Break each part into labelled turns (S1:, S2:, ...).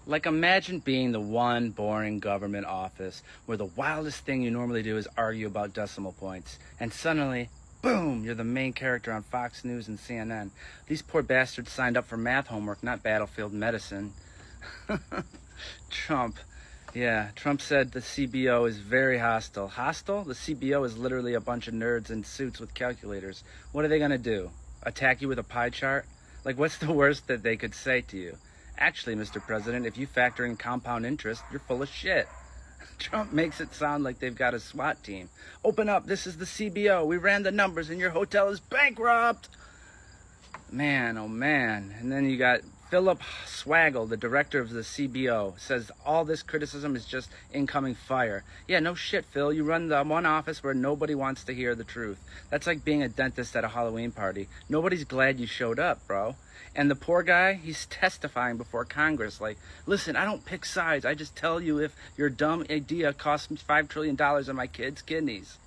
S1: Like, imagine being the one boring government office where the wildest thing you normally do is argue about decimal points, and suddenly, boom, you're the main character on Fox News and CNN. These poor bastards signed up for math homework, not battlefield medicine. Trump. Yeah, Trump said the CBO is very hostile. Hostile? The CBO is literally a bunch of nerds in suits with calculators. What are they going to do? Attack you with a pie chart? Like, what's the worst that they could say to you? Actually, Mr. President, if you factor in compound interest, you're full of shit. Trump makes it sound like they've got a SWAT team. Open up, this is the CBO. We ran the numbers and your hotel is bankrupt. Man, oh man. And then you got Philip Swaggle, the director of the CBO, says all this criticism is just incoming fire. Yeah, no shit, Phil. You run the one office where nobody wants to hear the truth. That's like being a dentist at a Halloween party. Nobody's glad you showed up, bro. And the poor guy, he's testifying before Congress like, listen, I don't pick sides. I just tell you if your dumb idea costs me $5 trillion on my kids' kidneys.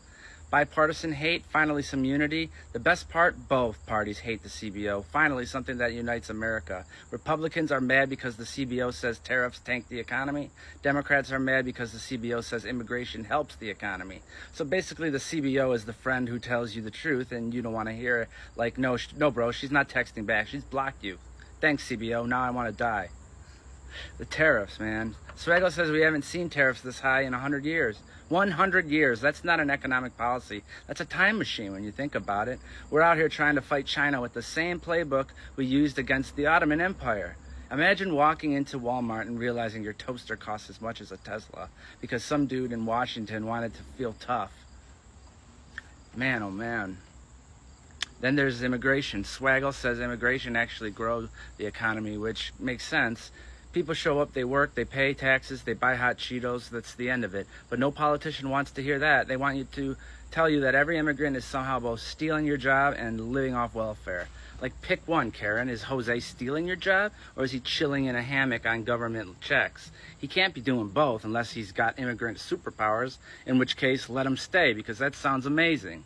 S1: Bipartisan hate, finally some unity. The best part, both parties hate the CBO. Finally, something that unites America. Republicans are mad because the CBO says tariffs tank the economy. Democrats are mad because the CBO says immigration helps the economy. So basically, the CBO is the friend who tells you the truth and you don't want to hear it. Like, no, bro, she's not texting back. She's blocked you. Thanks, CBO. Now I want to die. The tariffs, man. Swaggle says we haven't seen tariffs this high in 100 years. 100 years. That's not an economic policy. That's a time machine when you think about it. We're out here trying to fight China with the same playbook we used against the Ottoman Empire. Imagine walking into Walmart and realizing your toaster costs as much as a Tesla because some dude in Washington wanted to feel tough. Man, oh man. Then there's immigration. Swaggle says immigration actually grows the economy, which makes sense. People show up, they work, they pay taxes, they buy hot Cheetos. That's the end of it. But no politician wants to hear that. They want you to tell you that every immigrant is somehow both stealing your job and living off welfare. Like, pick one, Karen. Is Jose stealing your job, or is he chilling in a hammock on government checks? He can't be doing both unless he's got immigrant superpowers, in which case, let him stay, because that sounds amazing.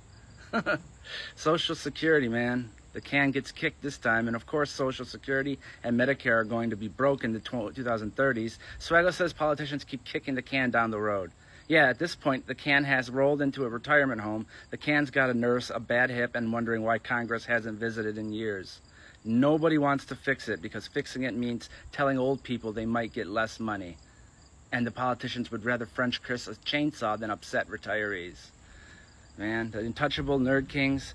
S1: Social Security, man. The can gets kicked this time, and of course Social Security and Medicare are going to be broke in the 2030s. Swaggle says politicians keep kicking the can down the road. Yeah, at this point, the can has rolled into a retirement home. The can's got a nurse, a bad hip, and wondering why Congress hasn't visited in years. Nobody wants to fix it, because fixing it means telling old people they might get less money. And the politicians would rather French kiss a chainsaw than upset retirees. Man, the untouchable nerd kings.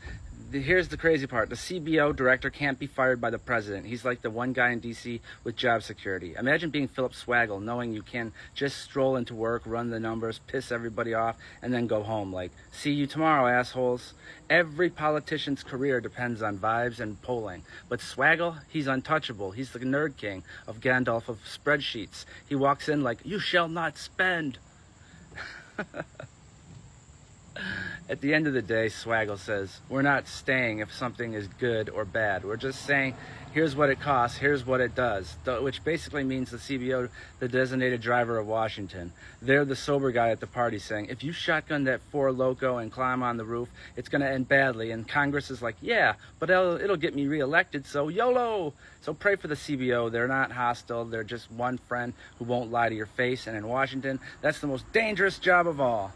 S1: Here's the crazy part. The CBO director can't be fired by the president. He's like the one guy in D.C. with job security. Imagine being Philip Swaggle, knowing you can just stroll into work, run the numbers, piss everybody off, and then go home. Like, see you tomorrow, assholes. Every politician's career depends on vibes and polling. But Swaggle, he's untouchable. He's the nerd king of Gandalf of spreadsheets. He walks in like, you shall not spend. At the end of the day, Swaggle says, we're not saying if something is good or bad. We're just saying, here's what it costs, here's what it does, which basically means the CBO, the designated driver of Washington. They're the sober guy at the party saying, if you shotgun that Four Loko and climb on the roof, it's going to end badly. And Congress is like, yeah, but it'll get me reelected, so YOLO! So pray for the CBO. They're not hostile. They're just one friend who won't lie to your face. And in Washington, that's the most dangerous job of all.